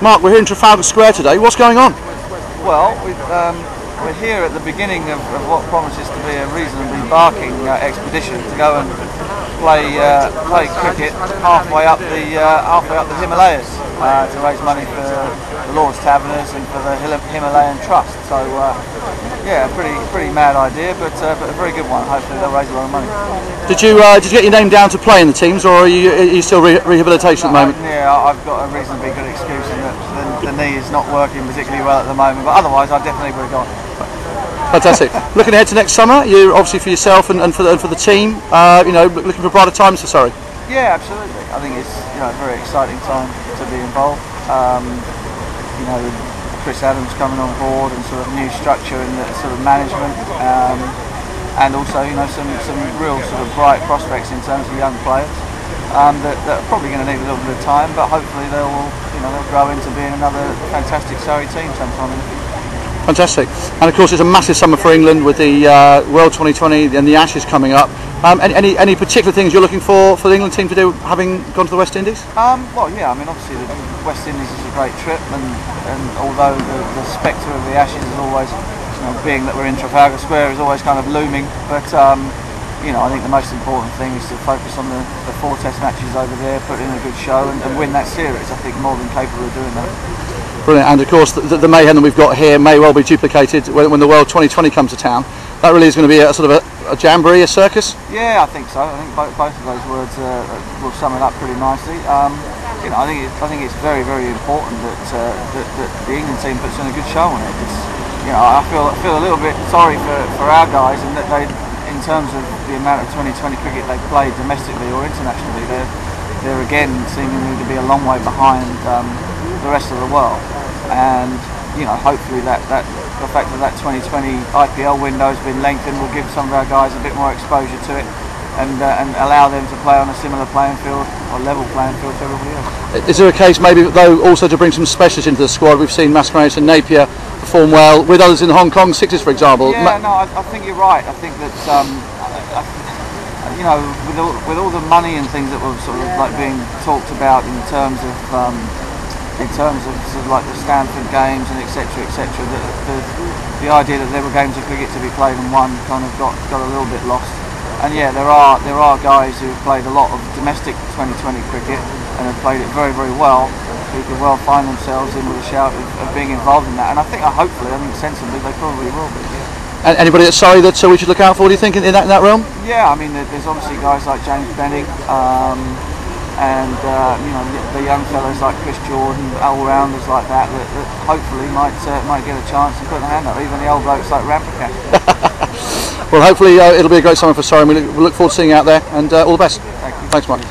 Mark, we're here in Trafalgar Square today. What's going on? Well, we're here at the beginning of what promises to be a reasonably barking expedition to go and play cricket halfway up the Himalayas to raise money for the Lord's Taverners and for the Himalayan Trust. So yeah, a pretty mad idea, but a very good one. Hopefully they'll raise a lot of money. Did you get your name down to play in the teams, or are you still rehabilitation at the moment? Yeah, I've got a reasonably good excuse, and the knee is not working particularly well at the moment. But otherwise, I definitely would have gone. Fantastic. Looking ahead to next summer, you obviously for yourself and for the team, looking for brighter times for Surrey. Yeah, absolutely. I think it's a very exciting time to be involved. Chris Adams coming on board and sort of new structure in the sort of management, and also some real sort of bright prospects in terms of young players that are probably going to need a little bit of time, but hopefully they'll grow into being another fantastic Surrey team sometime in the future. Fantastic. And of course it's a massive summer for England with the World 2020 and the Ashes coming up. Any particular things you're looking for the England team to do, having gone to the West Indies? Well, yeah, I mean obviously the West Indies is a great trip, and although the spectre of the Ashes is always, being that we're in Trafalgar Square, is always kind of looming, but I think the most important thing is to focus on the 4 Test matches over there, put in a good show and win that series. I think more than capable of doing that. Brilliant. And of course the mayhem that we've got here may well be duplicated when the World 2020 comes to town. That really is going to be a sort of a jamboree, a circus? Yeah, I think so. I think both of those words will sum it up pretty nicely. I think it's very, very important that the England team puts in a good show on it. I feel a little bit sorry for our guys, in that in terms of the amount of 2020 cricket they've played domestically or internationally, they're again seemingly to be a long way behind the rest of the world. And hopefully the fact that 2020 IPL window has been lengthened will give some of our guys a bit more exposure to it, and allow them to play on a similar playing field or level playing field to everybody else. Is there a case maybe though also to bring some specialists into the squad? We've seen Mascarenhas and Napier perform well with others in the Hong Kong Sixers, for example. Yeah, no, I think you're right. I think that with all the money and things that were sort of like being talked about in terms of sort of like the Stanford games and etc., the idea that there were games of cricket to be played and won kind of got a little bit lost. And yeah, there are guys who have played a lot of domestic 2020 cricket and have played it very, very well, who could well find themselves in with a shout of being involved in that. And I think sensibly they probably will be. And anybody at Surrey that we should look out for, do you think, in that realm? Yeah, I mean there's obviously guys like James Benning. And the young fellows like Chris Jordan, all-rounders like that hopefully might get a chance to put their hand up. Even the old blokes like Ramprakash. Well, hopefully it'll be a great summer for Surrey. We look forward to seeing you out there, and all the best. Thank you. Thanks, Mark.